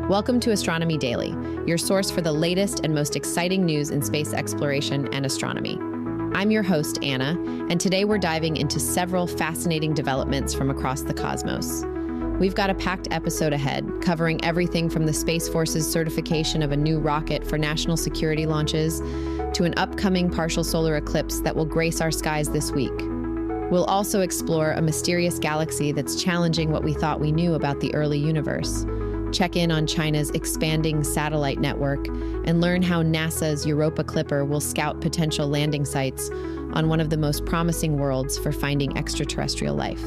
Welcome to Astronomy Daily, your source for the latest and most exciting news in space exploration and astronomy. I'm your host, Anna, and today we're diving into several fascinating developments from across the cosmos. We've got a packed episode ahead, covering everything from the Space Force's certification of a new rocket for national security launches to an upcoming partial solar eclipse that will grace our skies this week. We'll also explore a mysterious galaxy that's challenging what we thought we knew about the early universe, check in on China's expanding satellite network, and learn how NASA's Europa Clipper will scout potential landing sites on one of the most promising worlds for finding extraterrestrial life.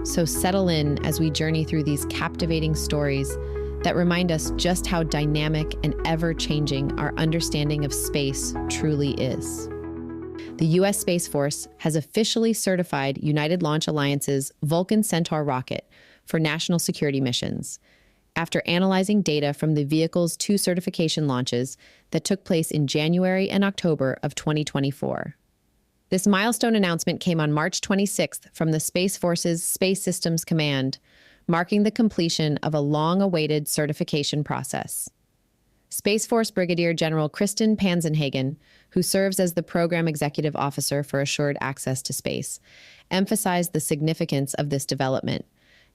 So settle in as we journey through these captivating stories that remind us just how dynamic and ever-changing our understanding of space truly is. The U.S. Space Force has officially certified United Launch Alliance's Vulcan Centaur rocket for national security missions, after analyzing data from the vehicle's two certification launches that took place in January and October of 2024. This milestone announcement came on March 26th from the Space Force's Space Systems Command, marking the completion of a long-awaited certification process. Space Force Brigadier General Kristen Panzenhagen, who serves as the Program Executive Officer for Assured Access to Space, emphasized the significance of this development,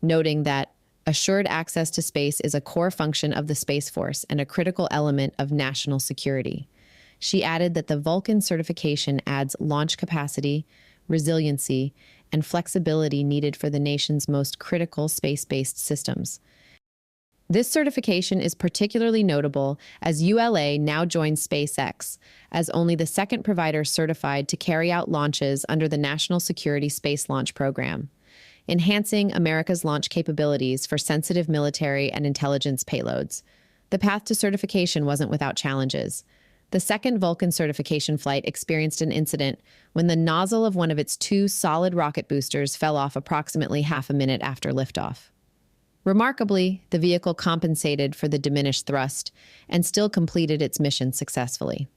noting that assured access to space is a core function of the Space Force and a critical element of national security. She added that the Vulcan certification adds launch capacity, resiliency, and flexibility needed for the nation's most critical space-based systems. This certification is particularly notable as ULA now joins SpaceX as only the second provider certified to carry out launches under the National Security Space Launch Program, enhancing America's launch capabilities for sensitive military and intelligence payloads. The path to certification wasn't without challenges. The second Vulcan certification flight experienced an incident when the nozzle of one of its two solid rocket boosters fell off approximately half a minute after liftoff. Remarkably, the vehicle compensated for the diminished thrust and still completed its mission successfully.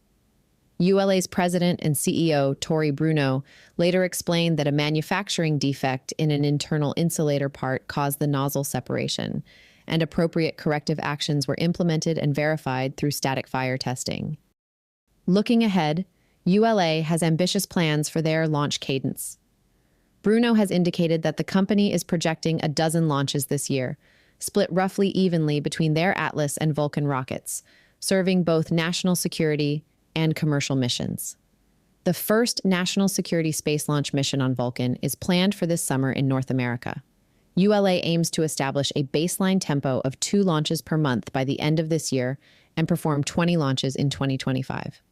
ULA's president and CEO, Tory Bruno, later explained that a manufacturing defect in an internal insulator part caused the nozzle separation, and appropriate corrective actions were implemented and verified through static fire testing. Looking ahead, ULA has ambitious plans for their launch cadence. Bruno has indicated that the company is projecting a dozen launches this year, split roughly evenly between their Atlas and Vulcan rockets, serving both national security and commercial missions. The first national security space launch mission on Vulcan is planned for this summer in North America. ULA aims to establish a baseline tempo of 2 launches per month by the end of this year and perform 20 launches in 2025.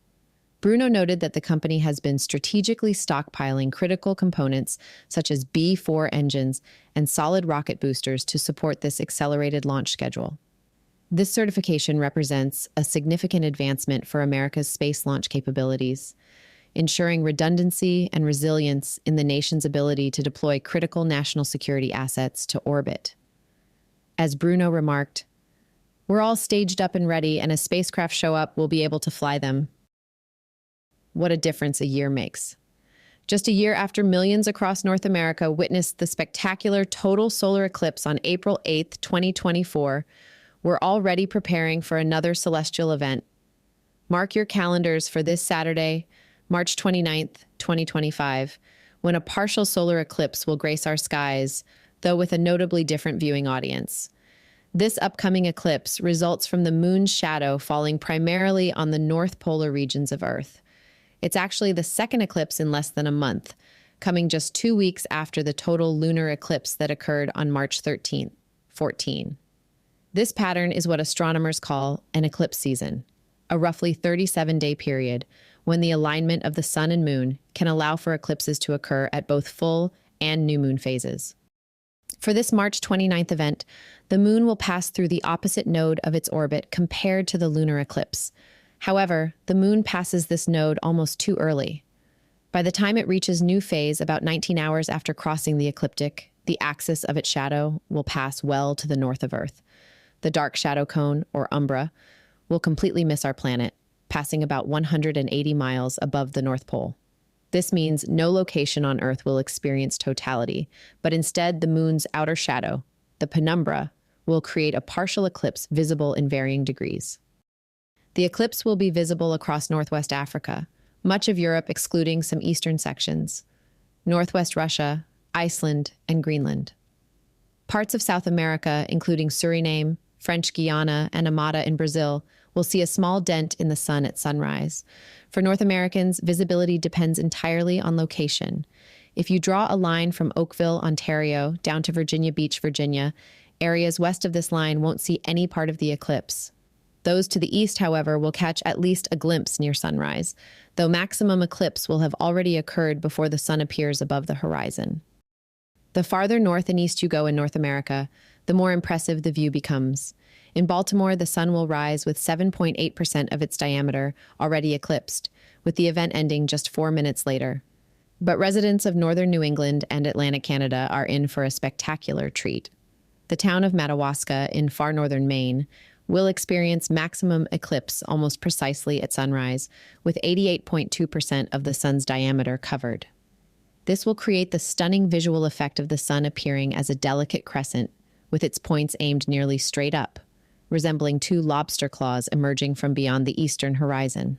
Bruno noted that the company has been strategically stockpiling critical components such as B-4 engines and solid rocket boosters to support this accelerated launch schedule. This certification represents a significant advancement for America's space launch capabilities, ensuring redundancy and resilience in the nation's ability to deploy critical national security assets to orbit. As Bruno remarked, "We're all staged up and ready, and as spacecraft show up, we'll be able to fly them." What a difference a year makes. Just a year after millions across North America witnessed the spectacular total solar eclipse on April 8, 2024, we're already preparing for another celestial event. Mark your calendars for this Saturday, March 29th, 2025, when a partial solar eclipse will grace our skies, though with a notably different viewing audience. This upcoming eclipse results from the moon's shadow falling primarily on the north polar regions of Earth. It's actually the second eclipse in less than a month, coming just 2 weeks after the total lunar eclipse that occurred on March 13th, 14. This pattern is what astronomers call an eclipse season, a roughly 37-day period when the alignment of the sun and moon can allow for eclipses to occur at both full and new moon phases. For this March 29th event, the moon will pass through the opposite node of its orbit compared to the lunar eclipse. However, the moon passes this node almost too early. By the time it reaches new phase about 19 hours after crossing the ecliptic, the axis of its shadow will pass well to the north of Earth. The dark shadow cone, or umbra, will completely miss our planet, passing about 180 miles above the North Pole. This means no location on Earth will experience totality, but instead the moon's outer shadow, the penumbra, will create a partial eclipse visible in varying degrees. The eclipse will be visible across northwest Africa, much of Europe excluding some eastern sections, northwest Russia, Iceland, and Greenland. Parts of South America, including Suriname, French Guiana, and Amada in Brazil, will see a small dent in the sun at sunrise. For North Americans, visibility depends entirely on location. If you draw a line from Oakville, Ontario, down to Virginia Beach, Virginia, areas west of this line won't see any part of the eclipse. Those to the east, however, will catch at least a glimpse near sunrise, though maximum eclipse will have already occurred before the sun appears above the horizon. The farther north and east you go in North America, the more impressive the view becomes. In Baltimore, the sun will rise with 7.8% of its diameter already eclipsed, with the event ending just 4 minutes later. But residents of northern New England and Atlantic Canada are in for a spectacular treat. The town of Madawaska in far northern Maine will experience maximum eclipse almost precisely at sunrise, with 88.2% of the sun's diameter covered. This will create the stunning visual effect of the sun appearing as a delicate crescent, with its points aimed nearly straight up, resembling two lobster claws emerging from beyond the eastern horizon.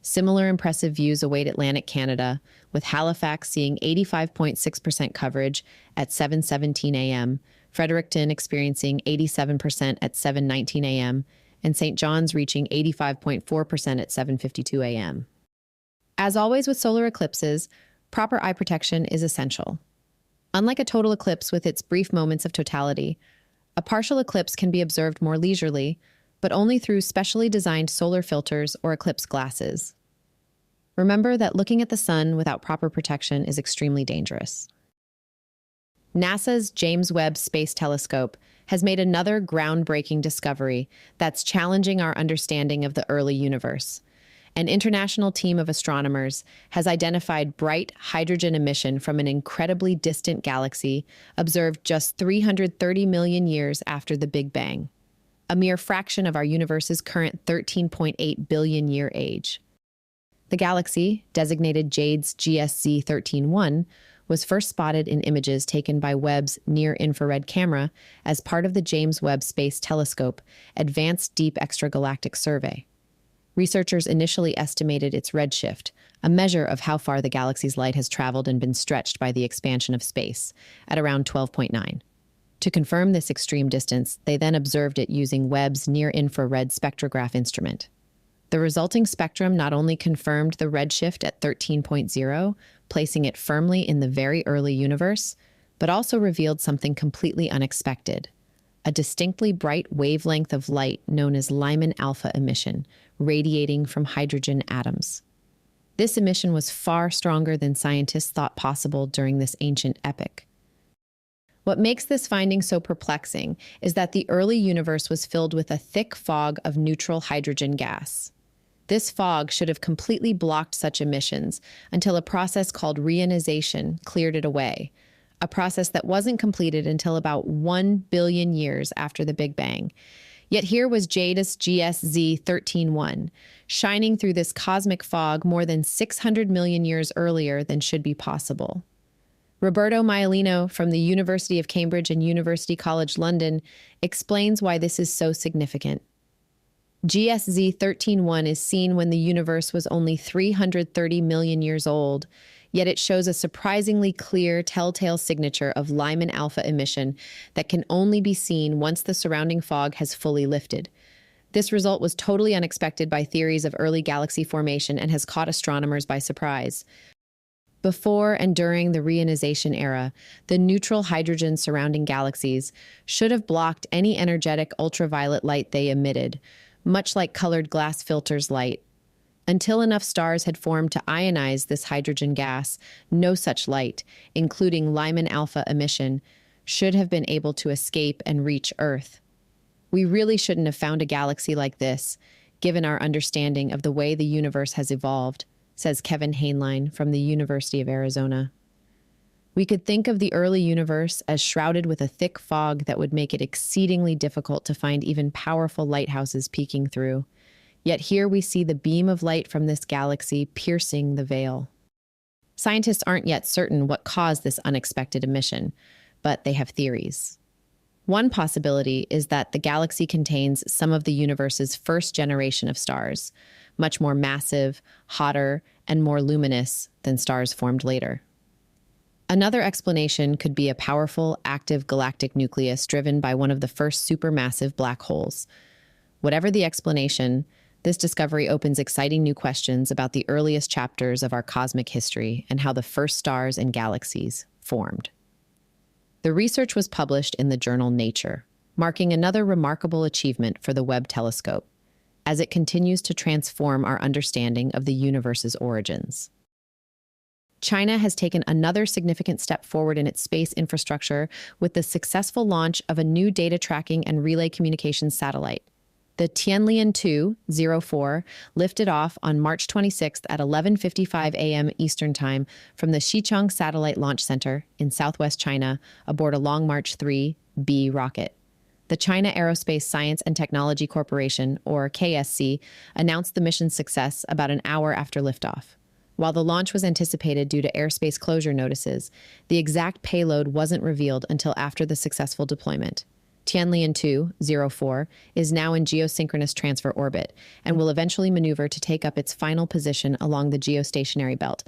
Similar impressive views await Atlantic Canada, with Halifax seeing 85.6% coverage at 7:17 a.m., Fredericton experiencing 87% at 7:19 a.m., and St. John's reaching 85.4% at 7:52 a.m. As always with solar eclipses, proper eye protection is essential. Unlike a total eclipse with its brief moments of totality, a partial eclipse can be observed more leisurely, but only through specially designed solar filters or eclipse glasses. Remember that looking at the sun without proper protection is extremely dangerous. NASA's James Webb Space Telescope has made another groundbreaking discovery that's challenging our understanding of the early universe. An international team of astronomers has identified bright hydrogen emission from an incredibly distant galaxy observed just 330 million years after the Big Bang, a mere fraction of our universe's current 13.8 billion year age. The galaxy, designated Jade's GSZ 13-1, was first spotted in images taken by Webb's near-infrared camera as part of the James Webb Space Telescope Advanced Deep Extragalactic Survey. Researchers initially estimated its redshift, a measure of how far the galaxy's light has traveled and been stretched by the expansion of space, at around 12.9. To confirm this extreme distance, they then observed it using Webb's near-infrared spectrograph instrument. The resulting spectrum not only confirmed the redshift at 13.0, placing it firmly in the very early universe, but also revealed something completely unexpected: a distinctly bright wavelength of light known as Lyman alpha emission, radiating from hydrogen atoms. This emission was far stronger than scientists thought possible during this ancient epoch. What makes this finding so perplexing is that the early universe was filled with a thick fog of neutral hydrogen gas. This fog should have completely blocked such emissions until a process called reionization cleared it away, a process that wasn't completed until about 1 billion years after the Big Bang. Yet here was Jade's GSZ 13-1, shining through this cosmic fog more than 600 million years earlier than should be possible. Roberto Maialino from the University of Cambridge and University College London explains why this is so significant. GSZ 13-1 is seen when the universe was only 330 million years old, yet it shows a surprisingly clear telltale signature of Lyman alpha emission that can only be seen once the surrounding fog has fully lifted. This result was totally unexpected by theories of early galaxy formation and has caught astronomers by surprise. Before and during the reionization era, the neutral hydrogen surrounding galaxies should have blocked any energetic ultraviolet light they emitted, much like colored glass filters light. Until enough stars had formed to ionize this hydrogen gas, no such light, including Lyman alpha emission, should have been able to escape and reach Earth. We really shouldn't have found a galaxy like this, given our understanding of the way the universe has evolved, says Kevin Hainline from the University of Arizona. We could think of the early universe as shrouded with a thick fog that would make it exceedingly difficult to find even powerful lighthouses peeking through. Yet here we see the beam of light from this galaxy piercing the veil. Scientists aren't yet certain what caused this unexpected emission, but they have theories. One possibility is that the galaxy contains some of the universe's first generation of stars, much more massive, hotter, and more luminous than stars formed later. Another explanation could be a powerful, active galactic nucleus driven by one of the first supermassive black holes. Whatever the explanation, this discovery opens exciting new questions about the earliest chapters of our cosmic history and how the first stars and galaxies formed. The research was published in the journal Nature, marking another remarkable achievement for the Webb telescope, as it continues to transform our understanding of the universe's origins. China has taken another significant step forward in its space infrastructure with the successful launch of a new data tracking and relay communications satellite. The Tianlian-2-04 lifted off on March 26th at 11:55 a.m. Eastern Time from the Xichang Satellite Launch Center in southwest China aboard a Long March 3B rocket. The China Aerospace Science and Technology Corporation, or KSC, announced the mission's success about an hour after liftoff. While the launch was anticipated due to airspace closure notices, the exact payload wasn't revealed until after the successful deployment. Tianlian-2-04 is now in geosynchronous transfer orbit and will eventually maneuver to take up its final position along the geostationary belt,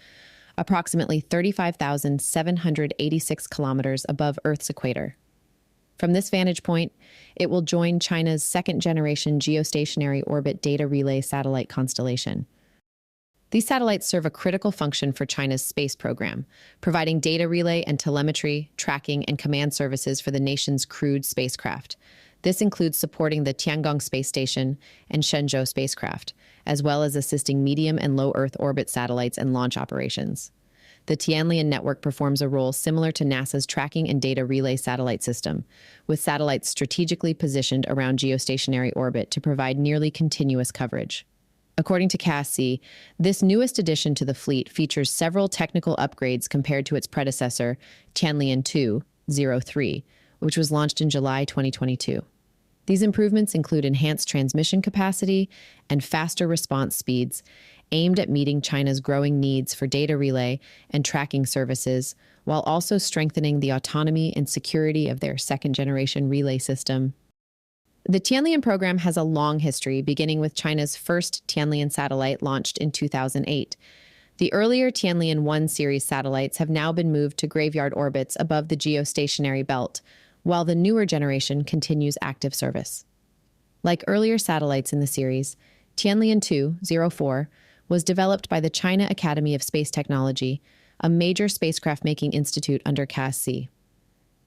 approximately 35,786 kilometers above Earth's equator. From this vantage point, it will join China's second-generation geostationary orbit data relay satellite constellation. These satellites serve a critical function for China's space program, providing data relay and telemetry, tracking, and command services for the nation's crewed spacecraft. This includes supporting the Tiangong space station and Shenzhou spacecraft, as well as assisting medium and low Earth orbit satellites and launch operations. The Tianlian network performs a role similar to NASA's tracking and data relay satellite system, with satellites strategically positioned around geostationary orbit to provide nearly continuous coverage. According to KSC, this newest addition to the fleet features several technical upgrades compared to its predecessor, Tianlian-2-03, which was launched in July 2022. These improvements include enhanced transmission capacity and faster response speeds, aimed at meeting China's growing needs for data relay and tracking services, while also strengthening the autonomy and security of their second-generation relay system. The Tianlian program has a long history, beginning with China's first Tianlian satellite launched in 2008. The earlier Tianlian-1 series satellites have now been moved to graveyard orbits above the geostationary belt, while the newer generation continues active service. Like earlier satellites in the series, Tianlian-2-04 was developed by the China Academy of Space Technology, a major spacecraft-making institute under KSC.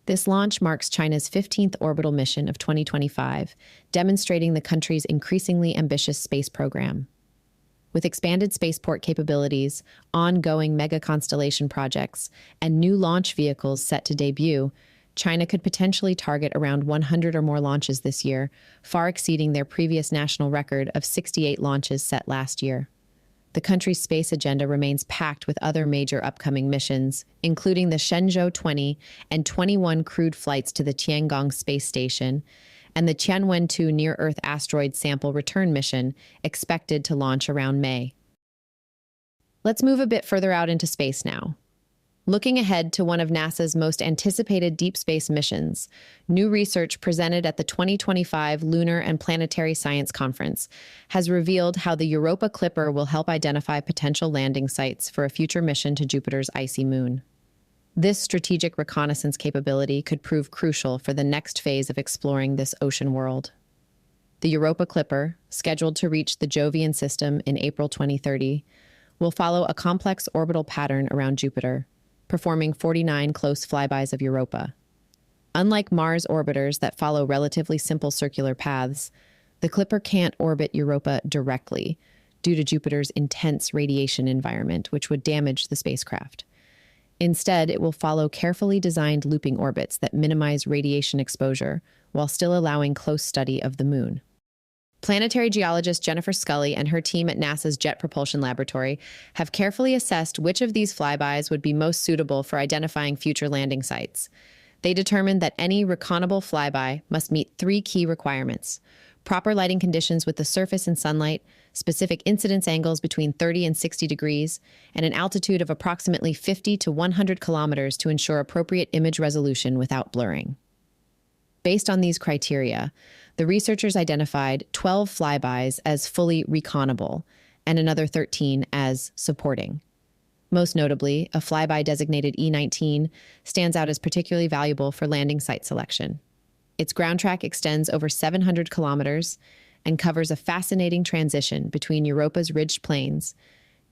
This launch marks China's 15th orbital mission of 2025, demonstrating the country's increasingly ambitious space program. With expanded spaceport capabilities, ongoing mega-constellation projects, and new launch vehicles set to debut, China could potentially target around 100 or more launches this year, far exceeding their previous national record of 68 launches set last year. The country's space agenda remains packed with other major upcoming missions, including the Shenzhou 20 and 21 crewed flights to the Tiangong space station and the Tianwen-2 near-Earth asteroid sample return mission, expected to launch around May. Let's move a bit further out into space now. Looking ahead to one of NASA's most anticipated deep space missions, new research presented at the 2025 Lunar and Planetary Science Conference has revealed how the Europa Clipper will help identify potential landing sites for a future mission to Jupiter's icy moon. This strategic reconnaissance capability could prove crucial for the next phase of exploring this ocean world. The Europa Clipper, scheduled to reach the Jovian system in April 2030, will follow a complex orbital pattern around Jupiter, performing 49 close flybys of Europa. Unlike Mars orbiters that follow relatively simple circular paths, the Clipper can't orbit Europa directly due to Jupiter's intense radiation environment, which would damage the spacecraft. Instead, it will follow carefully designed looping orbits that minimize radiation exposure while still allowing close study of the moon. Planetary geologist Jennifer Scully and her team at NASA's Jet Propulsion Laboratory have carefully assessed which of these flybys would be most suitable for identifying future landing sites. They determined that any reconnaissance flyby must meet 3 key requirements: proper lighting conditions with the surface and sunlight, specific incidence angles between 30 and 60 degrees, and an altitude of approximately 50 to 100 kilometers to ensure appropriate image resolution without blurring. Based on these criteria, the researchers identified 12 flybys as fully reconnable and another 13 as supporting. Most notably, a flyby designated E19 stands out as particularly valuable for landing site selection. Its ground track extends over 700 kilometers and covers a fascinating transition between Europa's ridged plains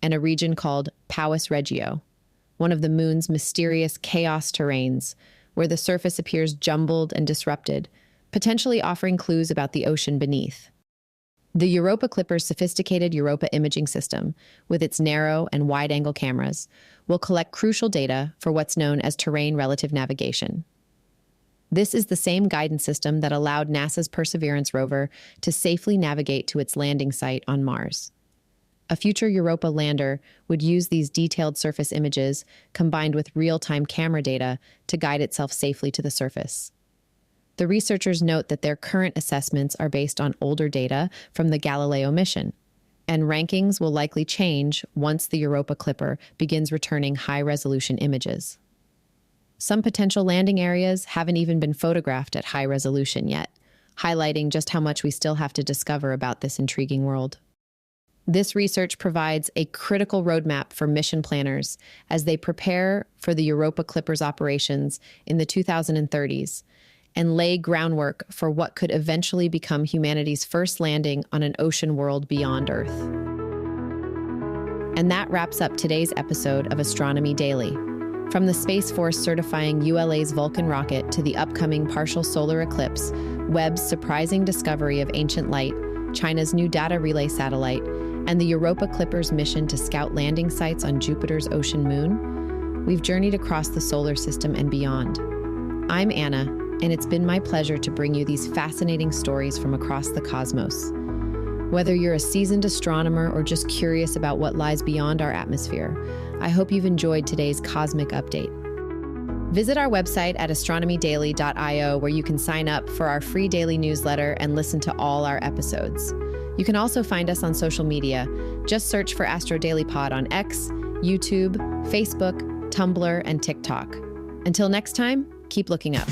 and a region called Pauis Regio, one of the moon's mysterious chaos terrains, where the surface appears jumbled and disrupted, potentially offering clues about the ocean beneath. The Europa Clipper's sophisticated Europa imaging system, with its narrow and wide-angle cameras, will collect crucial data for what's known as terrain relative navigation. This is the same guidance system that allowed NASA's Perseverance rover to safely navigate to its landing site on Mars. A future Europa lander would use these detailed surface images combined with real-time camera data to guide itself safely to the surface. The researchers note that their current assessments are based on older data from the Galileo mission, and rankings will likely change once the Europa Clipper begins returning high-resolution images. Some potential landing areas haven't even been photographed at high resolution yet, highlighting just how much we still have to discover about this intriguing world. This research provides a critical roadmap for mission planners as they prepare for the Europa Clipper's operations in the 2030s and lay groundwork for what could eventually become humanity's first landing on an ocean world beyond Earth. And that wraps up today's episode of Astronomy Daily. From the Space Force certifying ULA's Vulcan rocket to the upcoming Partial Solar Eclipse, Webb's surprising discovery of ancient light, China's new data relay satellite, and the Europa Clipper's mission to scout landing sites on Jupiter's ocean moon, we've journeyed across the solar system and beyond. I'm Anna, and it's been my pleasure to bring you these fascinating stories from across the cosmos. Whether you're a seasoned astronomer or just curious about what lies beyond our atmosphere, I hope you've enjoyed today's cosmic update. Visit our website at astronomydaily.io, where you can sign up for our free daily newsletter and listen to all our episodes. You can also find us on social media. Just search for Astro Daily Pod on X, YouTube, Facebook, Tumblr, and TikTok. Until next time, keep looking up.